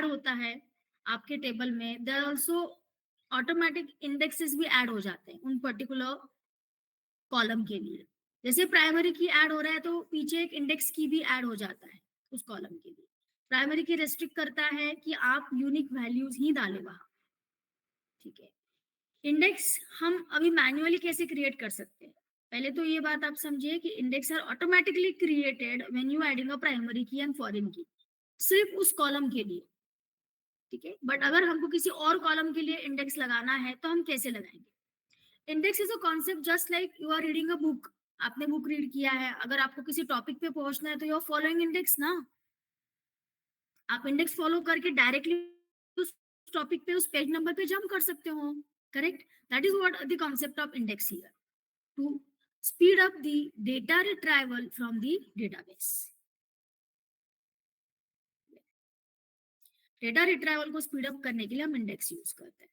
होता है आपके टेबल में, देयर ऑल्सो ऑटोमेटिक इंडेक्सेस भी ऐड हो जाते हैं उन पर्टिकुलर कॉलम के लिए। जैसे प्राइमरी की ऐड हो रहा है तो पीछे एक इंडेक्स की भी ऐड हो जाता है उस कॉलम के लिए। प्राइमरी की रेस्ट्रिक्ट करता है कि आप यूनिक वैल्यूज ही डालें वहां, ठीक है। इंडेक्स हम अभी मैन्युअली कैसे क्रिएट कर सकते हैं? पहले तो ये बात आप समझिए कि index are automatically created when you adding a primary key and foreign key, सिर्फ उस कॉलम के लिए, ठीक है। बट अगर हमको किसी और कॉलम के लिए इंडेक्स लगाना है तो हम कैसे लगाएंगे? Index is a concept just like you are reading a book. आपने बुक रीड किया है, अगर आपको किसी टॉपिक पे पहुंचना है तो यू आर फॉलोइंग इंडेक्स ना। आप इंडेक्स फॉलो करके डायरेक्टली उस टॉपिक पे, उस पेज नंबर पे जंप कर सकते हो, correct? That is what the concept of index here, to speed up the data retrieval from the database. Data retrieval को स्पीड अप करने के लिए हम इंडेक्स यूज करते हैं।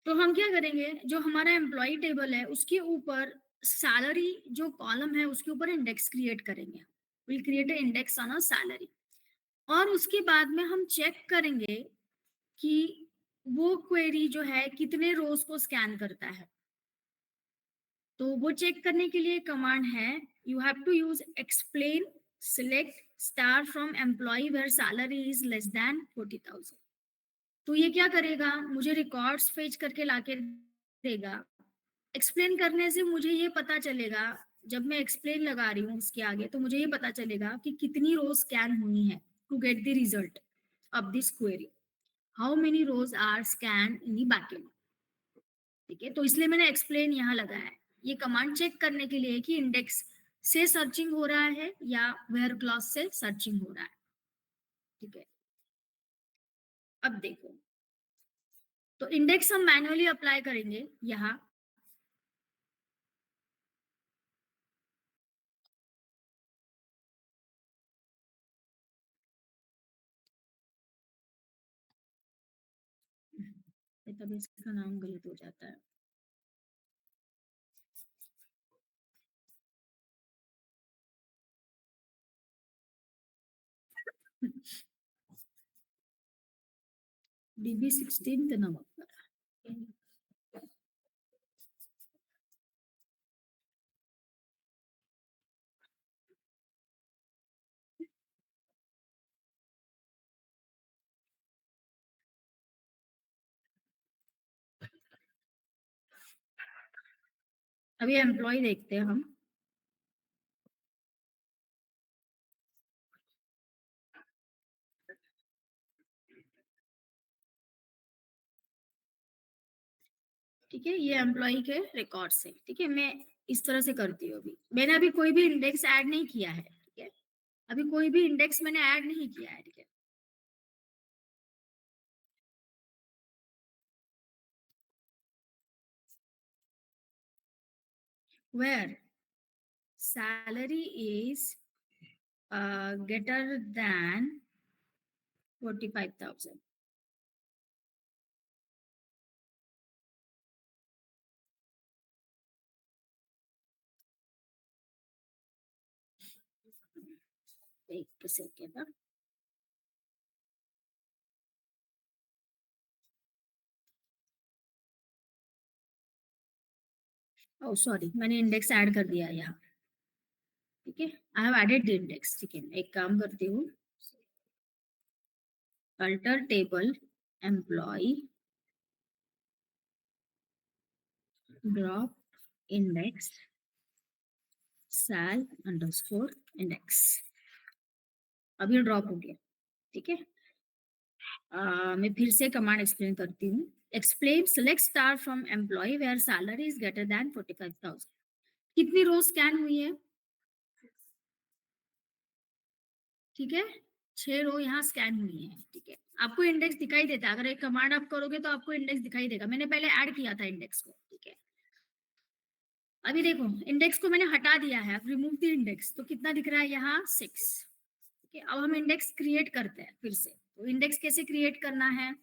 तो हम क्या करेंगे, जो हमारा एम्प्लॉय टेबल है उसके ऊपर सैलरी जो कॉलम है उसके ऊपर इंडेक्स क्रिएट करेंगे। Will create a index on a salary, और उसके बाद में हम चेक करेंगे कि वो क्वेरी जो है कितने रोज को स्कैन करता है। तो वो चेक करने के लिए कमांड है, you have to use explain select star from employ where salary is less than 40,000। तो ये क्या करेगा, मुझे रिकॉर्ड्स फेच करके लाके देगा। एक्सप्लेन करने से मुझे ये पता चलेगा, जब मैं एक्सप्लेन लगा रही हूँ उसके आगे, तो मुझे ये पता चलेगा कि कितनी रोज स्कैन हुई है to get the result of this query, how many rows are scan in the backend, ठीक है। तो इसलिए मैंने एक्सप्लेन यहाँ लगाया है। ये कमांड चेक करने के लिए कि इंडेक्स से सर्चिंग हो रहा है या वेयर क्लॉज से सर्चिंग हो रहा है, ठीक है। अब देखो, तो इंडेक्स हम मैन्युअली अप्लाई करेंगे यहाँ। तब इसका नाम गलत हो जाता है। DB 16 नवंबर। अभी एम्प्लॉय देखते हैं हम। ठीक है, ये एम्प्लॉय के रिकॉर्ड से, ठीक है। मैं इस तरह से करती हूँ। अभी मैंने अभी कोई भी इंडेक्स ऐड नहीं किया है, ठीक है। अभी कोई भी इंडेक्स मैंने ऐड नहीं किया है, ठीक है। Where salary is greater than 45,000. एक सेकेंड। ओ सॉरी, मैंने इंडेक्स ऐड कर दिया यहाँ, ठीक है। I have added the index, ठीक है। एक काम करती हूँ, alter table employ drop index sal underscore index. अभी ड्रॉप हो गया, ठीक है। मैं फिर से कमांड एक्सप्लेन करती हूँ। Explain select star from employ where salary is greater than 45,000। कितनी रोज स्कैन हुई है, ठीक है। 6 रो यहाँ स्कैन हुई है, ठीक है। आपको इंडेक्स दिखाई देता है, अगर एक कमांड आप करोगे तो आपको इंडेक्स दिखाई देगा। मैंने पहले ऐड किया था इंडेक्स को, ठीक है। अभी देखो, इंडेक्स को मैंने हटा दिया है, रिमूव द इंडेक्स, तो कितना दिख रहा है यहाँ 6, ठीक है। अब हम इंडेक्स क्रिएट करते हैं फिर से। तो इंडेक्स कैसे क्रिएट करना है,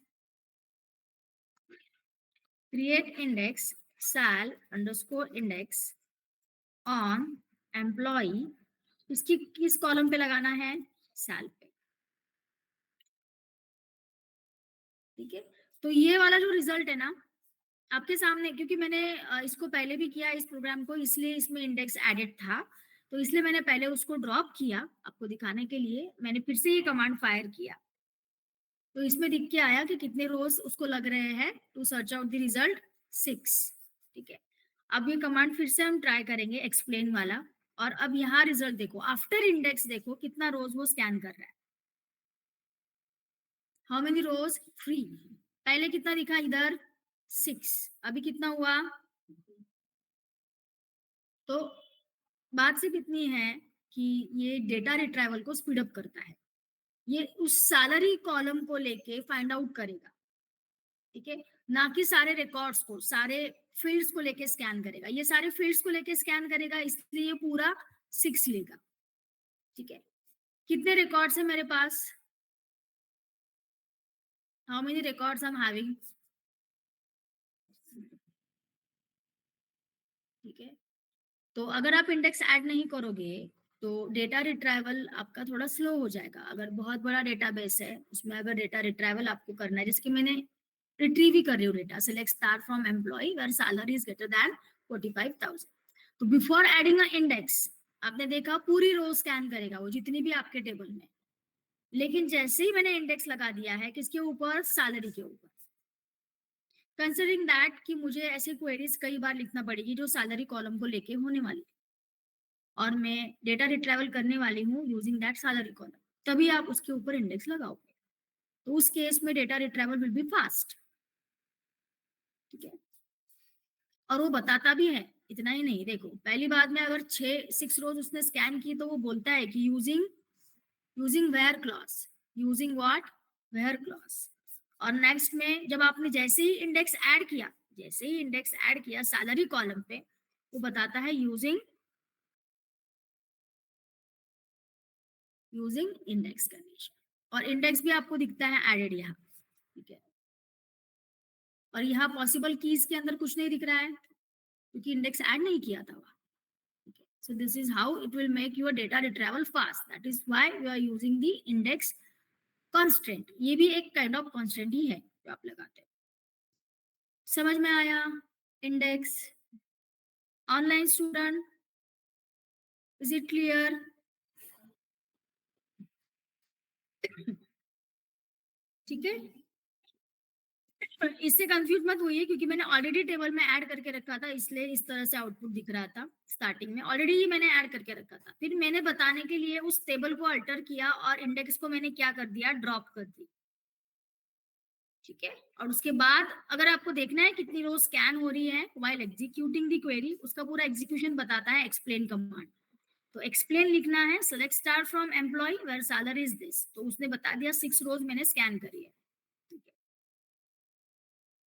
create index sal underscore index on employ, इसकी किस कॉलम पे लगाना है, सैल पे। ठीक है। तो ये वाला जो रिजल्ट है ना आपके सामने, क्योंकि मैंने इसको पहले भी किया इस प्रोग्राम को, इसलिए इसमें इंडेक्स एडेड था, तो इसलिए मैंने पहले उसको ड्रॉप किया आपको दिखाने के लिए, मैंने फिर से ये कमांड फायर किया। तो इसमें दिख के आया कि कितने रोज उसको लग रहे हैं to search out the result, 6। ठीक है। अब ये कमांड फिर से हम ट्राई करेंगे एक्सप्लेन वाला, और अब यहाँ रिजल्ट देखो, आफ्टर इंडेक्स देखो कितना रोज वो स्कैन कर रहा है। How many rows, free. पहले कितना दिखा इधर, 6, अभी कितना हुआ। तो बात सिर्फ इतनी है कि ये डेटा रिट्राइवल को स्पीड अप करता है। ये उस सैलरी कॉलम को लेके फाइंड आउट करेगा, ठीक है, ना कि सारे रिकॉर्ड्स को, सारे फील्ड्स को लेके स्कैन करेगा। ये सारे फील्ड्स को लेके स्कैन करेगा, इसलिए ये पूरा 6 लेगा। ठीक है। कितने रिकॉर्ड्स है मेरे पास, how many records I am having. ठीक है। तो अगर आप इंडेक्स ऐड नहीं करोगे तो डेटा रिट्राइवल आपका थोड़ा स्लो हो जाएगा। अगर बहुत बड़ा डेटाबेस है उसमें अगर डेटा रिट्राइवल आपको करना है, जैसे कि मैंने रिट्रीव ही कर रही हूँ data, select star from employ where salary is greater than 45,000। तो बिफोर एडिंग अ इंडेक्स आपने देखा पूरी रो स्कैन करेगा वो जितनी भी आपके टेबल में। लेकिन जैसे ही मैंने इंडेक्स लगा दिया है किसके ऊपर, सैलरी के ऊपर, कंसिडरिंग दैट कि मुझे ऐसी क्वेरीज कई बार लिखना पड़ेगी जो सैलरी कॉलम को लेके होने वाली, और मैं डेटा रिट्राइवल करने वाली हूँ यूजिंग दैट सैलरी कॉलम, तभी आप उसके ऊपर इंडेक्स लगाओगे। तो उस केस में data retrieval will be fast. ठीक है। और वो बताता भी है, इतना ही नहीं, देखो पहली बात में अगर 6 रोज उसने स्कैन की तो वो बोलता है कि using using where clause, using what, where clause. और नेक्स्ट में जब आपने जैसे ही इंडेक्स ऐड किया, जैसे ही इंडेक्स ऐड किया सैलरी कॉलम पे, वो बताता है यूजिंग यूजिंग इंडेक्स कंडीशन। और इंडेक्स भी आपको दिखता है एडेड यहाँ। ठीक है। और यहाँ पॉसिबल कीज के अंदर कुछ नहीं दिख रहा है क्योंकि इंडेक्स ऐड नहीं किया था वहाँ। Okay. So this is how it will make your data retrieval fast. That is why we are using the index constraint. ये भी एक kind of constraint ही है जो आप लगाते हैं। समझ में आया? Index, online student, is it clear? ठीक है। इससे कंफ्यूज मत होइए क्योंकि मैंने ऑलरेडी टेबल में ऐड करके रखा था, इसलिए इस तरह से आउटपुट दिख रहा था। स्टार्टिंग में ऑलरेडी ही मैंने ऐड करके रखा था, फिर मैंने बताने के लिए उस टेबल को अल्टर किया और इंडेक्स को मैंने क्या कर दिया, ड्रॉप कर दी। ठीक है। और उसके बाद अगर आपको देखना है कितनी रो स्कैन हो रही है व्हाइल एग्जीक्यूटिंग द क्वेरी, उसका पूरा एग्जीक्यूशन बताता है एक्सप्लेन कमांड। तो एक्सप्लेन लिखना है, select star from employ where salary is this, तो उसने बता दिया 6 रोज मैंने स्कैन करी है। ठीक है।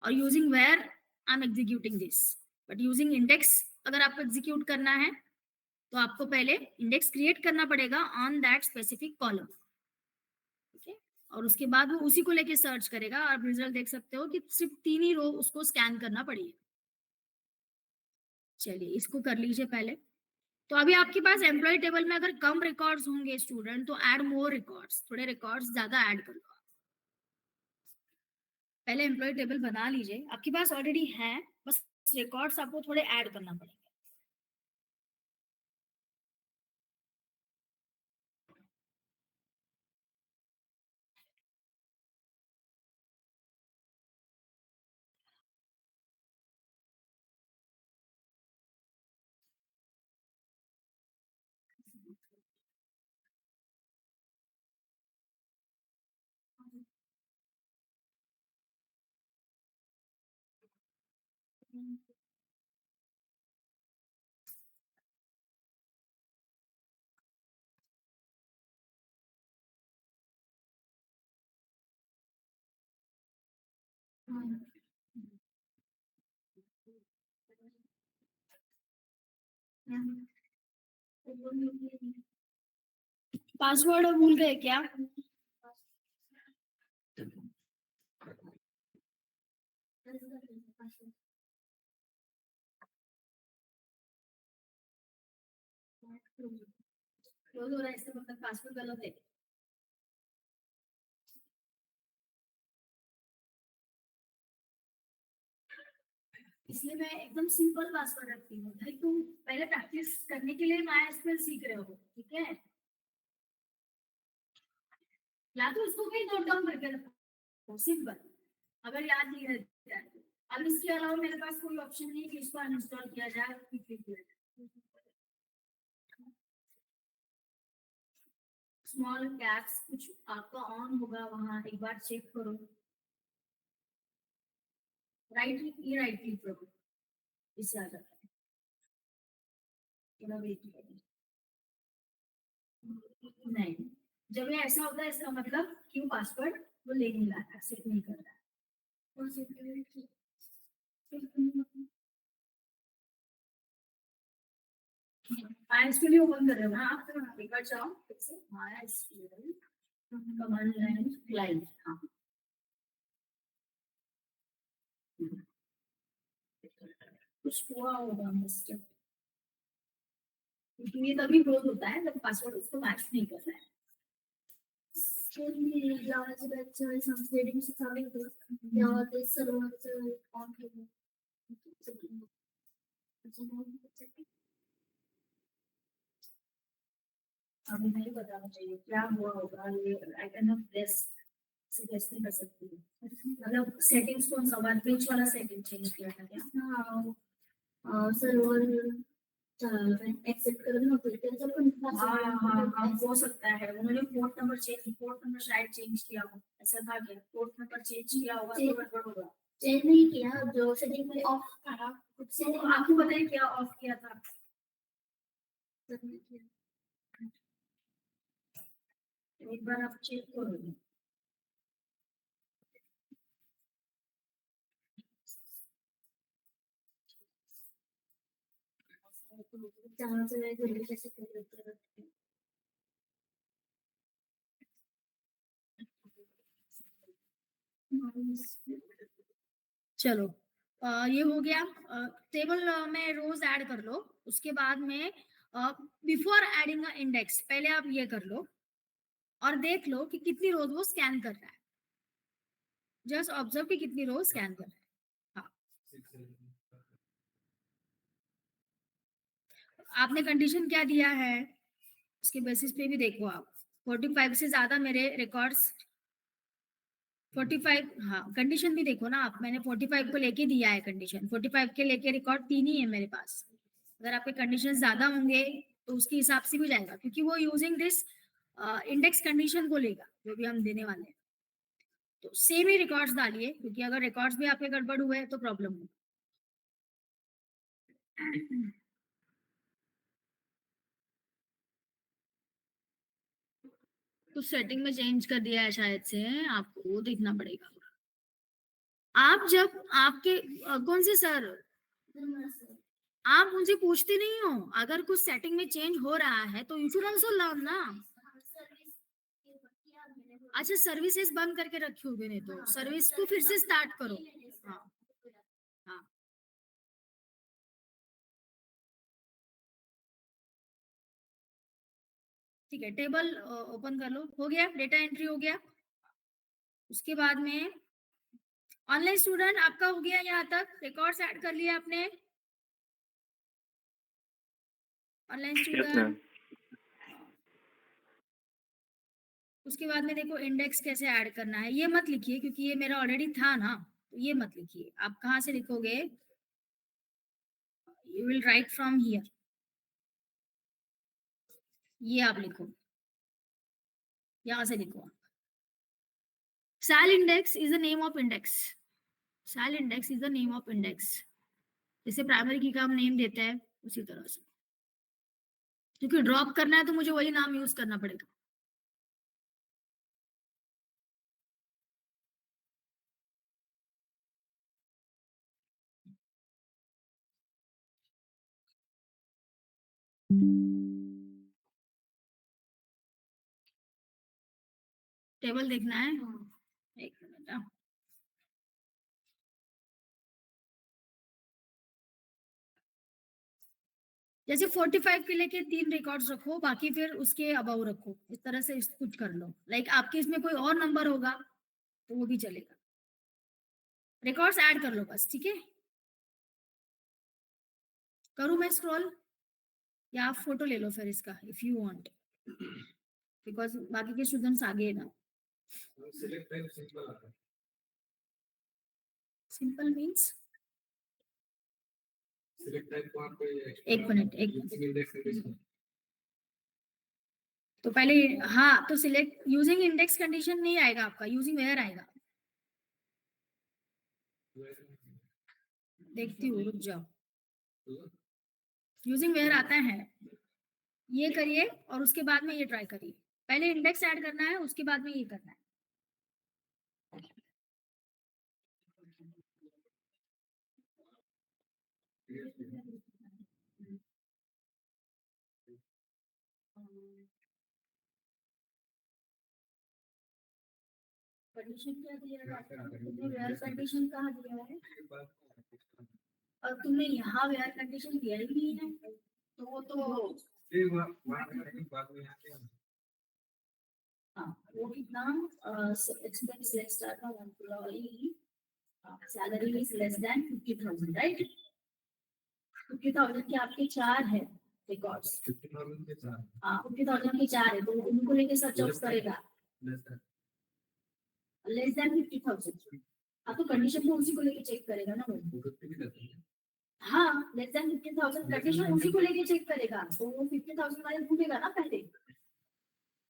और using where I am executing this, but using index अगर आपको एग्जीक्यूट करना है तो आपको पहले इंडेक्स क्रिएट करना पड़ेगा ऑन दैट स्पेसिफिक कॉलम। ठीक है। और उसके बाद वो उसी को लेके सर्च करेगा। आप रिजल्ट देख सकते हो कि सिर्फ 3 ही रो उसको स्कैन करना पड़ी है। चलिए इसको कर लीजिए पहले। तो अभी आपके पास एम्प्लॉय टेबल में अगर कम रिकॉर्ड्स होंगे स्टूडेंट तो ऐड मोर रिकॉर्ड्स, थोड़े रिकॉर्ड्स ज्यादा ऐड कर लो। पहले एम्प्लॉय टेबल बना लीजिए, आपके पास ऑलरेडी है, बस रिकॉर्ड्स आपको थोड़े ऐड करना पड़ेगा। पासवर्ड भूल गए क्या? क्लोज हो रहा है इसका मतलब पासवर्ड गलत है। इसलिए मैं एकदम सिंपल पासवर्ड रखती हूँ। भाई तुम पहले प्रैक्टिस करने के लिए MySQL सीख रहे हो, ठीक है? या तो उसको कहीं नोट डाउन करके रखो, सिंपल। अगर याद नहीं रहता है तो। अब इसके अलावा मेरे पास कोई ऑप्शन नहीं है कि इसको अनइंस्टॉल किया जाए, क्विकली किया जाए। स्मॉल कैप्स कुछ आपका ऑन होगा वहां, एक बार चेक करो। राइट, ये राइट क्लिक करो, इससे आ जाता है। थोड़ा वेट करो। नहीं, जब ये ऐसा होता है इसका मतलब क्यों पासवर्ड वो ले नहीं रहा है, एक्सेप्ट नहीं कर रहा है। और सिक्योरिटी MySQL ओपन कर रहे हो ना आप, तो एक बार जाओ फिर से MySQL कमांड लाइन क्लाइंट। हाँ, कुछ हुआ होगा मिस्टेक, क्योंकि ये तभी ग्रोथ होता है जब पासवर्ड उसको मैच नहीं कर रहा है। अभी नहीं बताना चाहिए क्या हुआ होगा, ये I can not guess, suggest नहीं कर सकती हूँ। मतलब सेटिंग्स कौन सा बात, बीच वाला सेटिंग चेंज किया था क्या? हाँ, सर्वर एक्सेप्ट कर दो फिर कैंसिल कर। हाँ हाँ हाँ, हो सकता है उन्होंने पोर्ट नंबर शायद चेंज किया हो, ऐसा था क्या? पोर्ट नंबर चेंज किया होगा तो गड़बड़ होगा। चेंज नहीं किया, जो सेटिंग में ऑफ था खुद से। तो आपको बताइए क्या ऑफ किया था? एक बार आप चेक करो। जहाँ से जल्दी कैसे कर देते हैं। चलो, ये हो गया। टेबल में रोज ऐड कर लो, उसके बाद में बिफोर एडिंग इंडेक्स पहले आप ये कर लो और देख लो कि कितनी रोज वो स्कैन कर रहा है। जस्ट ऑब्जर्व कि कितनी रोज स्कैन कर रहा है। हाँ, आपने कंडीशन क्या दिया है उसके बेसिस पे भी देखो आप। 45 से ज्यादा मेरे रिकॉर्ड्स, 45, हाँ कंडीशन भी देखो ना आप, मैंने 45 को लेके दिया है कंडीशन, 45 के लेके रिकॉर्ड 3 ही है मेरे पास। अगर आपके कंडीशन ज्यादा होंगे तो उसके हिसाब से भी जाएगा, क्योंकि वो यूजिंग दिस इंडेक्स कंडीशन को लेगा जो भी हम देने वाले हैं। तो सेम ही रिकॉर्ड्स डालिए, क्योंकि अगर रिकॉर्ड्स भी आपके गड़बड़ हुए तो प्रॉब्लम हो। तो सेटिंग में चेंज कर दिया है शायद से, आपको वो देखना पड़ेगा। आप जब आपके कौन से सर, आप उनसे पूछते नहीं हो? अगर कुछ सेटिंग में चेंज हो रहा है तो यू शुड आल्सो लर्न ना। अच्छा, सर्विसेज बंद करके रखी होगी, नहीं तो सर्विस को फिर से स्टार्ट करो। हाँ हाँ, ठीक है, टेबल ओपन कर लो, हो गया, डेटा एंट्री हो गया। उसके बाद में ऑनलाइन स्टूडेंट आपका हो गया, यहाँ तक रिकॉर्ड्स ऐड कर लिया आपने। ऑनलाइन स्टूडेंट, उसके बाद में देखो इंडेक्स कैसे ऐड करना है, ये मत लिखिए क्योंकि ये मेरा ऑलरेडी था ना, तो ये मत लिखिए। आप कहाँ से लिखोगे? You will write from here, ये आप लिखो, यहाँ से लिखो। साल index is the name of index, साल index is the name of index, जैसे प्राइमरी की का हम नेम देते हैं उसी तरह से। क्योंकि ड्रॉप करना है तो मुझे वही नाम यूज करना पड़ेगा। टेबल देखना है, एक मिनट। जैसे 45 के लेके 3 रिकॉर्ड्स रखो, बाकी फिर उसके अबाउ रखो, इस तरह से कुछ कर लो। लाइक आपके इसमें कोई और नंबर होगा तो वो भी चलेगा। रिकॉर्ड्स ऐड कर लो बस, ठीक है। करूँ मैं स्क्रॉल, या आप फोटो ले लो फिर इसका, इफ यू वांट, बिकॉज बाकी के स्टूडेंट्स आगे है ना। सिंपल मीन्स, एक मिनट एक मिनट, तो पहले, हाँ तो सिलेक्ट यूजिंग इंडेक्स कंडीशन नहीं आएगा आपका, यूजिंग वेयर आएगा। देखती हूँ, रुक जाओ। यूजिंग वेयर आता है, ये करिए और उसके बाद में ये ट्राई करिए। पहले इंडेक्स ऐड करना है, उसके बाद में ये करना है। कंडीशन क्या दिया है आपको? तुमने वेयर कंडीशन कहाँ दिया है? और तुमने यहाँ वेयर कंडीशन दिया ही नहीं है, तो वो तो हाँ, वो कितना एक्सपेंस लेस का employee salary is less then 50,000, right? 50,000 के आपके चार है रिकॉर्ड्स। 50,000 के चार, हाँ 50,000 के चार है, तो उनको लेके सर्च आउट करेगा लेस देन 50,000। हाँ तो कंडीशन तो उसी को लेके चेक करेगा ना वो। हाँ लेस देन 50,000 कंडीशन उसी को लेके चेक करेगा, तो वो 50,000 वाले ढूंढेगा ना पहले,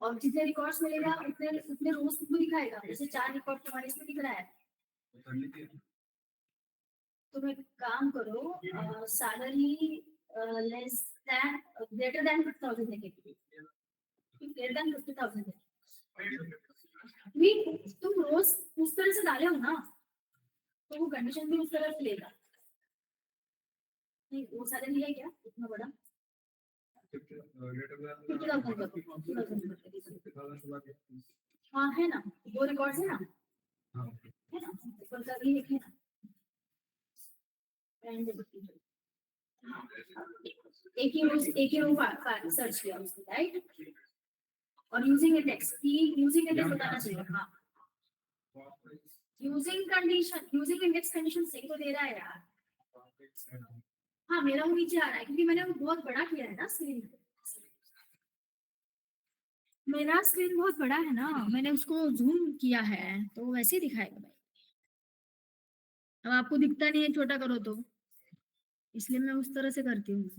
और जितने रिकॉर्ड्स मिलेगा उतने उतने रोज तुमको दिखाएगा। जैसे चार रिकॉर्ड तुम्हारे इसमें दिख रहा है, तुम एक काम करो, salary less than greater than 50,000 देखे, ग्रेटर देन 50,000 तुम रोज उस तरह से डाले हो ना, तो वो कंडीशन भी उस तरह से लेगा। नहीं वो सैलरी है क्या इतना बड़ा? 50,000 हाँ है ना, दो रिकॉर्ड्स है ना, है ना, ऊपर का भी एक है ना। हाँ, एक ही रो सर्च किया उसने, राइट? और यूजिंग इंडेक्स की, यूजिंग इंडेक्स बताना चाहिए। हाँ using condition, using index condition सही तो दे रहा है यार। हाँ मेरा वो नीचे आ रहा है क्योंकि मैंने वो बहुत बड़ा किया है ना स्क्रीन, मेरा स्क्रीन बहुत बड़ा है ना, मैंने उसको जूम किया है तो वैसे ही दिखाएगा भाई। अब आपको दिखता नहीं है छोटा करो तो, इसलिए मैं उस तरह से करती हूँ।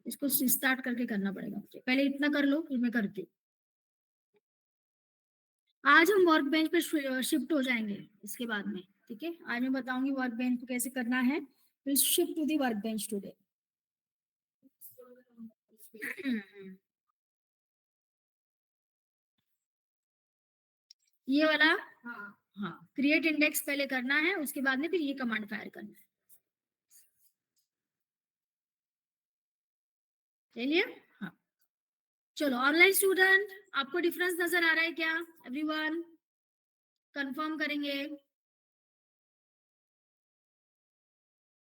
इसको स्टार्ट करके करना पड़ेगा मुझे, पहले इतना कर लो फिर मैं करती हूँ। आज हम वर्क बेंच पे शिफ्ट हो जाएंगे इसके बाद में, ठीक है? आज मैं बताऊंगी वर्क बेंच पे कैसे करना है। Will shift to the work bench today. ये वाला, हाँ क्रिएट इंडेक्स पहले करना है, उसके बाद में फिर ये कमांड फायर करना है। चलिए, हाँ चलो ऑनलाइन स्टूडेंट, आपको डिफरेंस नजर आ रहा है क्या? एवरीवन कंफर्म करेंगे,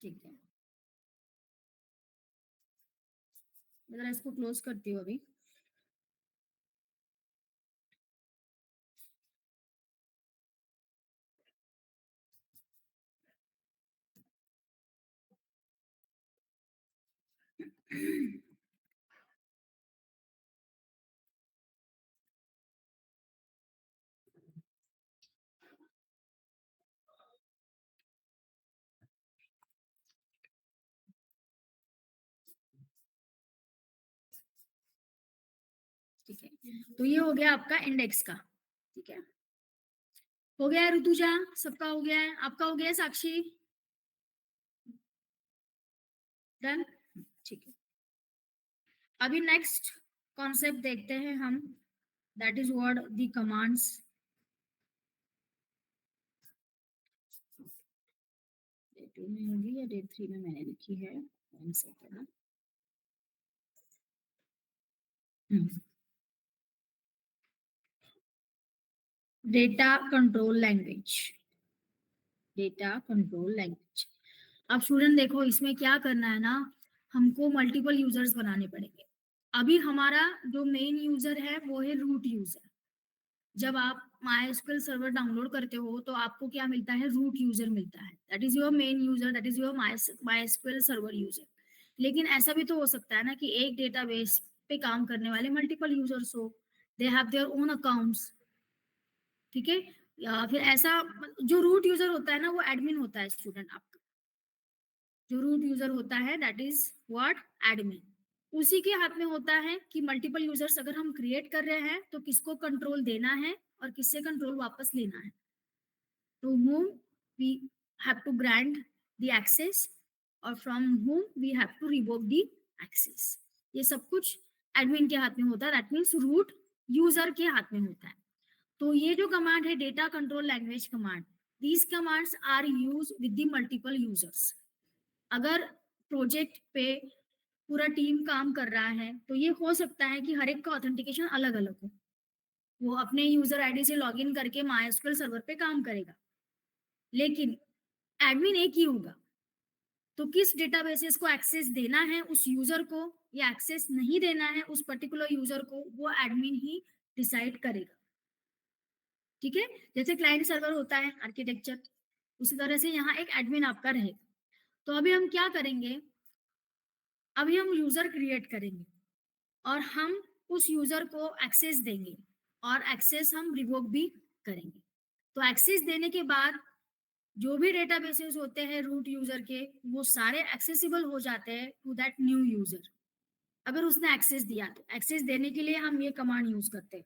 ठीक है? मैं जरा इसको क्लोज करती हूँ अभी। ठीक है, तो ये हो गया आपका इंडेक्स का, ठीक है? हो गया है ऋतुजा, सबका हो गया है, आपका हो गया है साक्षी, डन, ठीक है। अभी नेक्स्ट कॉन्सेप्ट देखते हैं हम, that is what the commands. Day 2 में होगी या डे 3 में मैंने लिखी है, one second. Data control language, data control language. अब स्टूडेंट देखो इसमें क्या करना है ना, हमको मल्टीपल यूजर्स बनाने पड़ेंगे। अभी हमारा जो मेन यूजर है वो है रूट यूजर, जब आप MySQL सर्वर डाउनलोड करते हो तो आपको क्या मिलता है, रूट यूजर मिलता है, that is your main user, that is your MySQL server user. लेकिन ऐसा भी तो हो सकता है ना कि एक डेटाबेस पे काम करने वाले मल्टीपल यूजर्स हो, they have their own accounts, ठीक है। या फिर ऐसा, जो रूट यूजर होता है ना वो एडमिन होता है स्टूडेंट आपका, जो रूट यूजर होता है दैट इज व्हाट, एडमिन। उसी के हाथ में होता है कि मल्टीपल यूजर्स अगर हम क्रिएट कर रहे हैं तो किसको कंट्रोल देना है और किससे कंट्रोल वापस लेना है, to whom we have to grant the access और from whom we have to revoke the access। ये सब कुछ एडमिन के हाथ में होता है, दैट मीन्स रूट यूजर के हाथ में होता है। तो ये जो कमांड है data control language command, these commands are use with the multiple users. अगर प्रोजेक्ट पे पूरा टीम काम कर रहा है तो ये हो सकता है कि हर एक का ऑथेंटिकेशन अलग अलग हो, वो अपने यूजर आईडी से लॉगिन करके MySQL सर्वर पे काम करेगा, लेकिन एडमिन एक ही होगा। तो किस डेटाबेसेस को एक्सेस देना है उस यूजर को या एक्सेस नहीं देना है उस पर्टिकुलर यूजर को, वो एडमिन ही डिसाइड करेगा, ठीक है। जैसे क्लाइंट सर्वर होता है आर्किटेक्चर, उसी तरह से यहाँ एक एडमिन आपका रहेगा। तो अभी हम क्या करेंगे, अभी हम यूजर क्रिएट करेंगे और हम उस यूजर को एक्सेस देंगे और एक्सेस हम रिवोक भी करेंगे। तो एक्सेस देने के बाद जो भी डेटाबेसेस होते हैं रूट यूजर के, वो सारे एक्सेसिबल हो जाते हैं टू दैट न्यू यूजर, अगर उसने एक्सेस दिया तो। एक्सेस देने के लिए हम ये कमांड यूज करते हैं,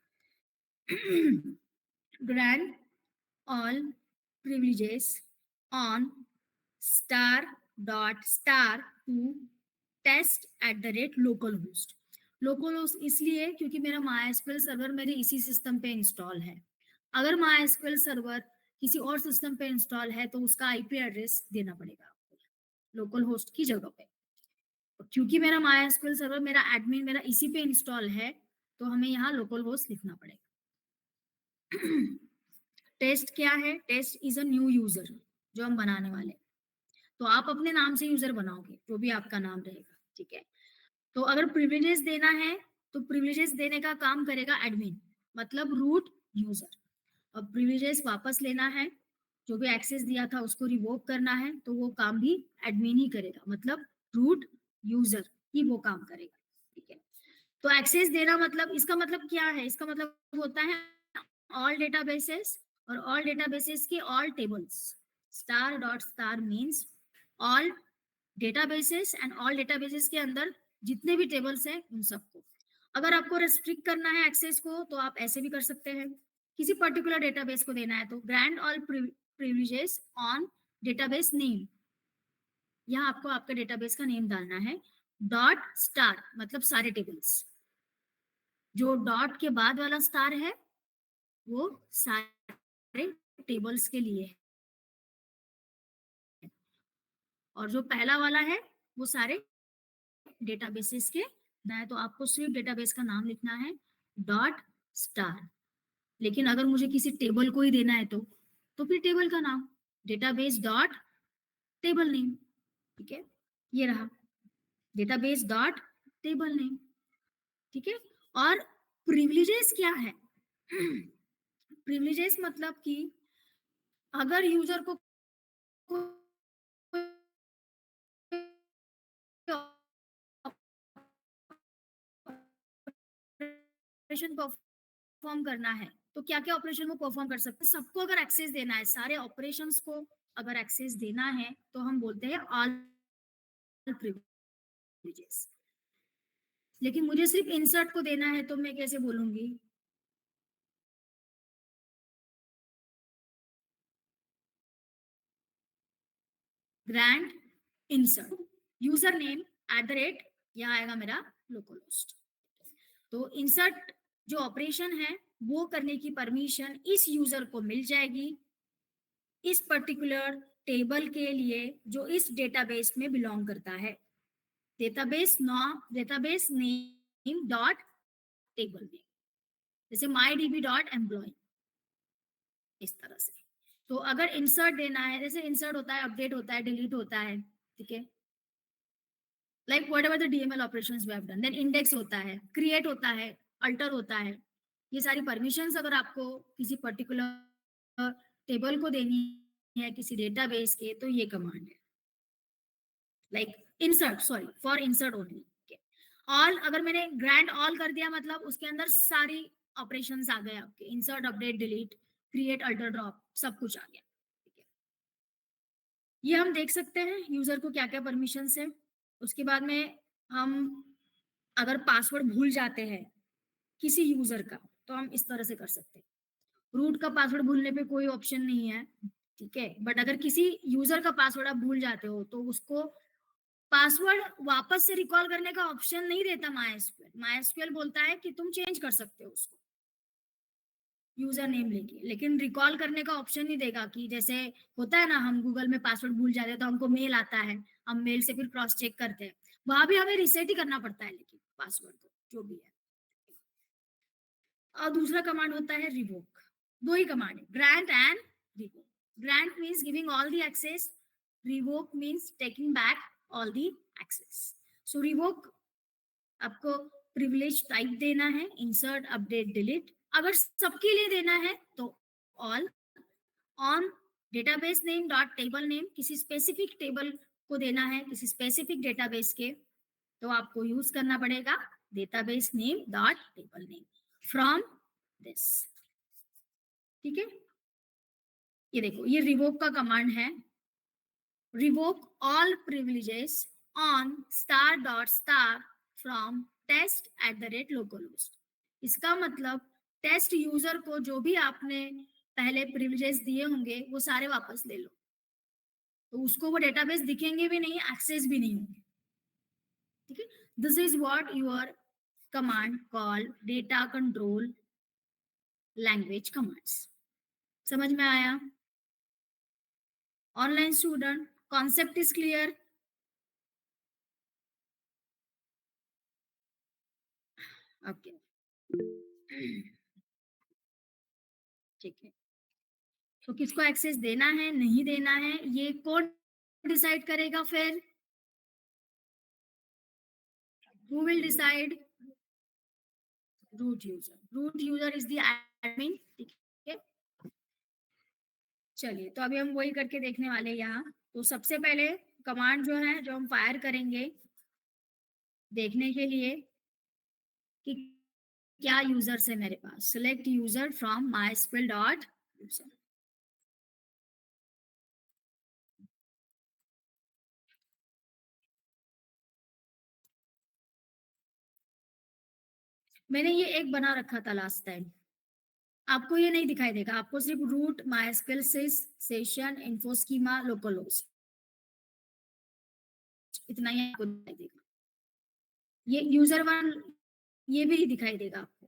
grant all privileges on star dot star to test at the rate local host. Local host इसलिए क्योंकि मेरा MySQL सर्वर मेरे इसी सिस्टम पे इंस्टॉल है। अगर MySQL सर्वर किसी और सिस्टम पे इंस्टॉल है तो उसका आईपी एड्रेस देना पड़ेगा आपको लोकल होस्ट की जगह पे। क्योंकि मेरा MySQL सर्वर मेरा एडमिन मेरा इसी पे इंस्टॉल है तो हमें यहाँ लोकल होस्ट लिखना पड़ेगा। टेस्ट क्या है, test is a new user जो हम बनाने वाले हैं। तो आप अपने नाम से यूजर बनाओगे, जो भी आपका नाम रहेगा, ठीक है। तो अगर प्रिविलेजेस देना है तो प्रिविलेजेस देने का काम करेगा एडमिन, मतलब रूट यूजर। अब प्रिविलेजेस वापस लेना है, जो भी एक्सेस दिया था उसको रिवोक करना है, तो वो काम भी एडमिन ही करेगा, मतलब रूट यूजर ही वो काम करेगा, ठीक है। तो एक्सेस देना मतलब, इसका मतलब क्या है, इसका मतलब होता है ऑल डेटाबेसेस और ऑल डेटाबेसेस के all tables. Star dot star means all databases and all databases के अंदर जितने भी टेबल्स हैं उन सबको। अगर आपको रेस्ट्रिक्ट करना है एक्सेस को तो आप ऐसे भी कर सकते हैं, किसी पर्टिकुलर डेटाबेस को देना है तो grant all privileges on database name, यहाँ आपको आपका डेटाबेस का नेम डालना है। डॉट स्टार मतलब सारे टेबल्स, जो डॉट के बाद वाला स्टार है वो सारे टेबल्स के लिए है और जो पहला वाला है वो सारे डेटाबेसेस के ना है। तो आपको सिर्फ डेटाबेस का नाम लिखना है डॉट स्टार। लेकिन अगर मुझे किसी टेबल को ही देना है तो फिर टेबल का नाम डेटाबेस डॉट टेबल नेम, ठीक है। ये रहा डेटाबेस डॉट टेबल नेम, ठीक है। और प्रिविलेजेस क्या है, प्रिविलेजेस मतलब कि अगर यूजर को ऑपरेशन परफॉर्म करना है तो क्या क्या ऑपरेशन वो परफॉर्म कर सकते हैं, सबको अगर एक्सेस देना है, सारे ऑपरेशंस को अगर एक्सेस देना है तो हम बोलते हैं ऑल प्रिविलेजेस। लेकिन मुझे सिर्फ इंसर्ट को देना है तो मैं कैसे बोलूंगी, grand insert user name at the rate, यहाँ आएगा मेरा लोकल होस्ट। तो इंसर्ट जो ऑपरेशन है वो करने की परमिशन इस यूजर को मिल जाएगी इस पर्टिकुलर टेबल के लिए जो इस डेटाबेस में बिलोंग करता है। Database name dot table name, जैसे माई डॉट एम्प्लॉय, इस तरह से। तो अगर इंसर्ट देना है, जैसे इंसर्ट होता है, अपडेट होता है, डिलीट होता है, ठीक है, like whatever the DML operations we have done. Then index होता है, क्रिएट होता है, अल्टर होता है, ये सारी परमिशंस अगर आपको किसी पर्टिकुलर टेबल को देनी है किसी डेटाबेस के, तो ये कमांड है, like insert, sorry for insert only. All अगर मैंने ग्रैंड ऑल कर दिया मतलब उसके अंदर सारी ऑपरेशंस आ गए आपके, insert, update, delete, create, alter, drop, सब कुछ आ गया। ठीक है, ये हम देख सकते हैं यूजर को क्या क्या परमिशंस है। उसके बाद में हम अगर पासवर्ड भूल जाते हैं किसी यूजर का, तो हम इस तरह से कर सकते हैं। रूट का पासवर्ड भूलने पे कोई ऑप्शन नहीं है, ठीक है, बट अगर किसी यूजर का पासवर्ड आप भूल जाते हो तो उसको पासवर्ड वापस से रिकॉल करने का ऑप्शन नहीं देता माइस्क्यूएल। माइस्क्यूएल बोलता है कि तुम चेंज कर सकते हो उसको यूजर नेम लेके, लेकिन रिकॉल करने का ऑप्शन नहीं देगा। कि जैसे होता है ना, हम गूगल में पासवर्ड भूल जाते हैं तो हमको मेल आता है, हम मेल से फिर क्रॉस चेक करते हैं, वहां भी हमें रिसेट ही करना पड़ता है, लेकिन पासवर्ड को जो भी है। और दूसरा कमांड होता है रिवोक। दो ही कमांड है, grant and revoke. Grant means giving all the access, revoke means taking back all the access. So revoke आपको प्रिविलेज टाइप देना है, इंसर्ट, अपडेट, डिलीट। अगर सबके लिए देना है तो all, on database name dot table name, किसी स्पेसिफिक टेबल को देना है किसी स्पेसिफिक डेटाबेस के, तो आपको यूज करना पड़ेगा database name dot table name from this. ठीक है, ये देखो ये रिवोक का कमांड है, revoke all privileges on star dot star from test at the rate localhost. इसका मतलब टेस्ट यूजर को जो भी आपने पहले प्रिविलेजेस दिए होंगे वो सारे वापस ले लो, तो उसको वो डेटाबेस दिखेंगे भी नहीं, एक्सेस भी नहीं होंगे। ठीक है, this is what your command call data control language commands. समझ में आया? Online student, concept is clear? Okay, ठीक है। तो किसको एक्सेस देना है नहीं देना है ये कौन डिसाइड करेगा फिर? Who will decide? Root user. Root user is the admin. ठीक है, चलिए तो अभी हम वही करके देखने वाले हैं यहाँ। तो सबसे पहले कमांड जो है जो हम फायर करेंगे देखने के लिए कि क्या यूजर्स है मेरे पास, select user from my dot user. मैंने ये एक बना रखा था लास्ट टाइम, आपको ये नहीं दिखाई देगा, आपको सिर्फ रूट, माइस्क्वेल, सिस, सेशन, इन्फोस्कीमा, लोकल होस्ट, इतना ही आपको दिखाई देगा। ये यूजर वन ये भी नहीं दिखाई देगा आपको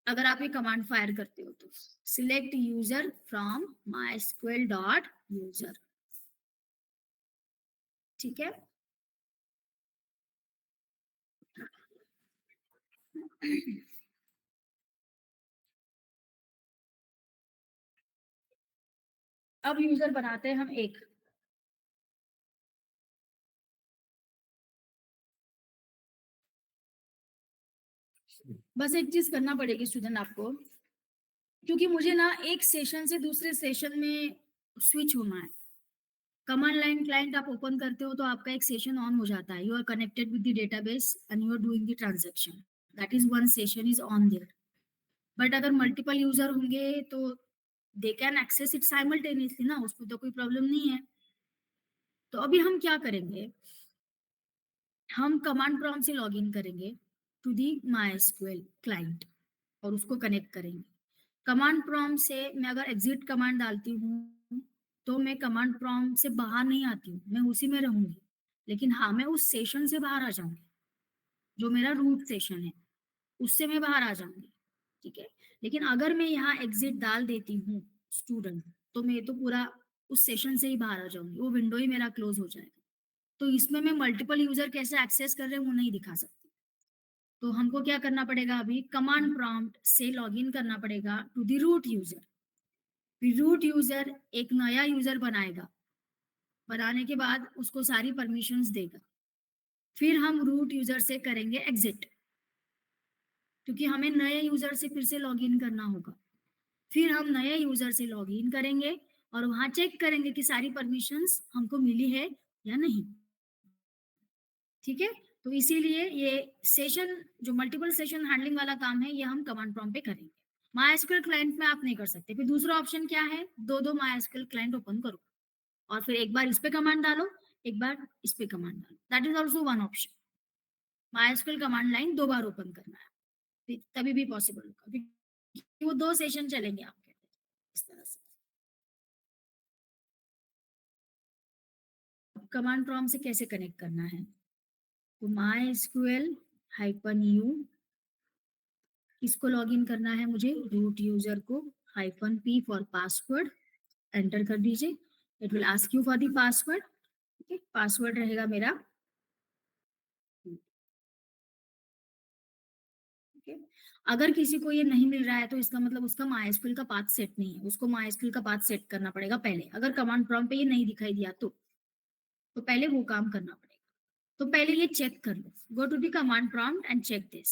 अगर आप ये कमांड फायर करते हो तो। Select user from MySQL dot user. ठीक है, अब यूजर बनाते हैं हम एक। बस एक चीज करना पड़ेगी स्टूडेंट आपको, क्योंकि मुझे ना एक सेशन से दूसरे सेशन में स्विच होना है। कमांड लाइन क्लाइंट आप ओपन करते हो तो आपका एक सेशन ऑन हो जाता है, you are connected with the database and you are doing the transaction, that is one session is on there. But अगर मल्टीपल यूजर होंगे तो they can access it simultaneously ना, उसमें तो कोई प्रॉब्लम नहीं है। तो अभी हम क्या करेंगे, हम कमांड प्रॉम्प्ट से लॉग इन करेंगे टू दी माइस्क्वेल क्लाइंट और उसको कनेक्ट करेंगे। कमांड प्रॉम्प्ट से मैं अगर एग्जिट कमांड डालती हूँ तो मैं कमांड प्रॉम्प्ट से बाहर नहीं आती हूँ, मैं उसी में रहूंगी, लेकिन हाँ मैं उस सेशन से बाहर आ जाऊंगी, जो मेरा रूट सेशन है उससे मैं बाहर आ जाऊंगी। ठीक है, लेकिन अगर मैं यहाँ एग्जिट डाल देती हूँ स्टूडेंट, तो मैं तो पूरा उस सेशन से ही बाहर आ जाऊंगी, वो विंडो ही मेरा क्लोज हो जाएगा। तो इसमें मैं मल्टीपल यूजर कैसे एक्सेस कर रहे हैं वो नहीं दिखा सकती। तो हमको क्या करना पड़ेगा, अभी कमांड प्रॉम्प्ट से लॉगिन करना पड़ेगा टू द रूट यूजर। फिर रूट यूजर एक नया यूजर बनाएगा, बनाने के बाद उसको सारी परमिशंस देगा, फिर हम रूट यूजर से करेंगे एग्जिट। क्योंकि हमें नए यूजर से फिर से लॉग इन करना होगा। फिर हम नए यूजर से लॉग इन करेंगे और वहां चेक करेंगे कि सारी परमिशंस हमको मिली है या नहीं। ठीक है, तो इसीलिए ये सेशन जो मल्टीपल सेशन हैंडलिंग वाला काम है ये हम कमांड प्रॉम्प्ट पे करेंगे। माइस्क्यूएल क्लाइंट में आप नहीं कर सकते। फिर दूसरा ऑप्शन क्या है, दो दो माइस्क्यूएल क्लाइंट ओपन करो और फिर एक बार इस पे कमांड डालो, एक बार इस पे कमांड डालो। That is also one option. MySQL command line दो बार ओपन करना है, तभी भी पॉसिबल होगा, क्योंकि वो दो सेशन चलेंगे आपके इस तरह से। कमांड प्रॉम्प्ट से कैसे कनेक्ट करना है, तो माइस्क्यूएल -u इसको लॉगिन करना है मुझे, रूट यूजर को -p फॉर पासवर्ड एंटर कर दीजिए। It will ask you for the password. ठीक है, पासवर्ड रहेगा मेरा। ठीक है, अगर किसी को ये नहीं मिल रहा है तो इसका मतलब उसका माइस्क्यूएल का पाथ सेट नहीं है, उसको माइस्क्यूएल का पाथ सेट करना पड़ेगा पहले। अगर कमांड प्रॉम्प्ट पे ये नहीं दिखाई दिया तो पहले वो काम करना पड़ेगा। तो पहले ये चेक कर लो, go to the command prompt and check this.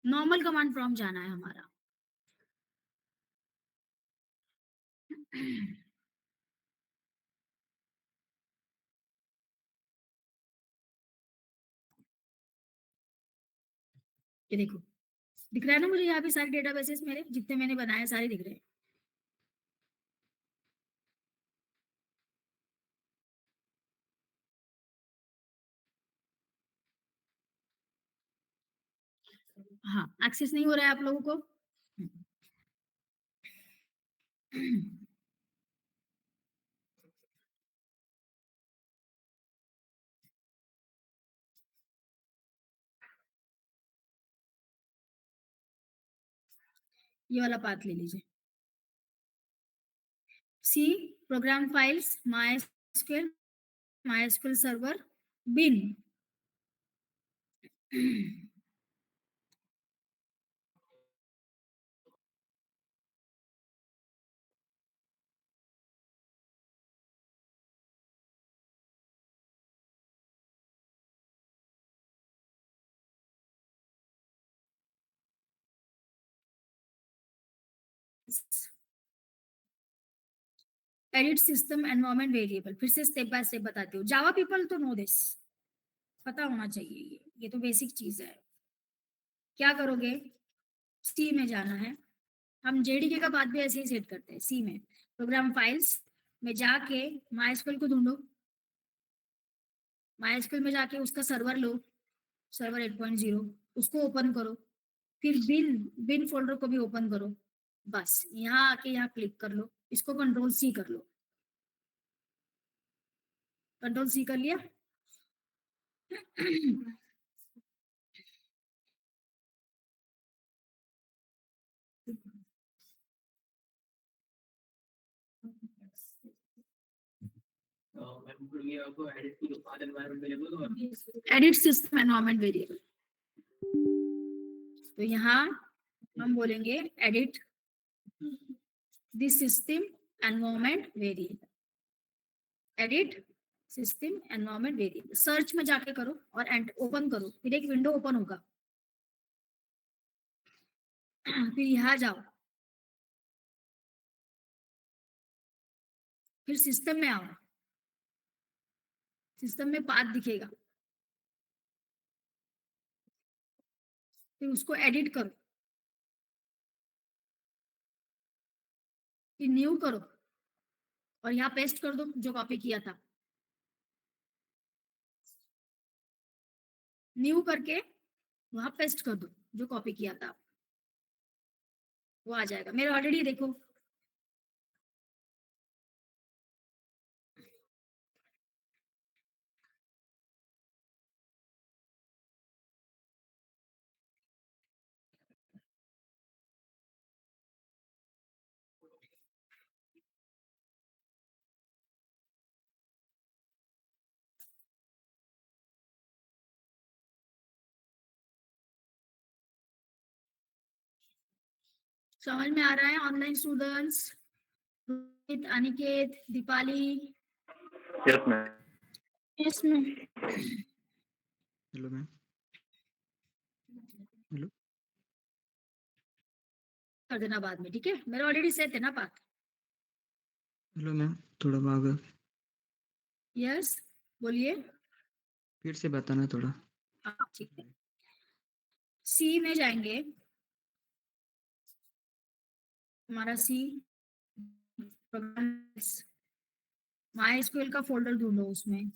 Normal command prompt जाना है हमारा। ये देखो, दिख रहा है ना मुझे यहाँ पे सारे डेटाबेसेस मेरे जितने मैंने बनाए सारे दिख रहे हैं। हाँ, एक्सेस नहीं हो रहा है आप लोगों को। ये वाला पाथ ले लीजिए। C program files MySQL server bin. Edit system environment variable, फिर से स्टेप बाय स्टेप बताती हूँ। जावा पीपल तो नो दिस, पता होना चाहिए, ये तो बेसिक चीज है। क्या करोगे, सी में जाना है। हम जेडीके का बात भी ऐसे ही सेट करते हैं। सी में प्रोग्राम फाइल्स में जाके माइस्क्यूएल को ढूंढो, माइस्क्यूएल में जाके उसका सर्वर लो, सर्वर 8.0 उसको ओपन करो। फिर बिन बिन फोल्डर को भी ओपन करो। बस यहाँ आके यहाँ क्लिक कर लो, इसको कंट्रोल सी कर लो। कंट्रोल सी कर लिया। एडिट सिस्टम एनवायरनमेंट वेरिएबल, तो यहाँ हम बोलेंगे edit this system environment variable. Edit system environment variable search में जाके करो और ओपन करो, फिर एक विंडो ओपन होगा। फिर यहाँ जाओ, फिर सिस्टम में आओ, सिस्टम में पाथ दिखेगा, फिर उसको एडिट करो, फिर न्यू करो और यहाँ पेस्ट कर दो जो कॉपी किया था। न्यू करके वहां पेस्ट कर दो जो कॉपी किया था, वो आ जाएगा। मेरा ऑलरेडी देखो, समझ में आ रहा है online students? Aniket, Deepali? Yes ma'am. Yes ma'am. Hello ma'am. Hello. कर देना बाद में, ठीक है? मेरा ऑलरेडी सेट है ना पाथ। हेलो मैम, थोड़ा भागा यस, बोलिए। फिर से बताना थोड़ा। हाँ, ठीक है। सी में जाएंगे, हमारा सी माई एसक्यूएल का फोल्डर ढूंढो उसमें।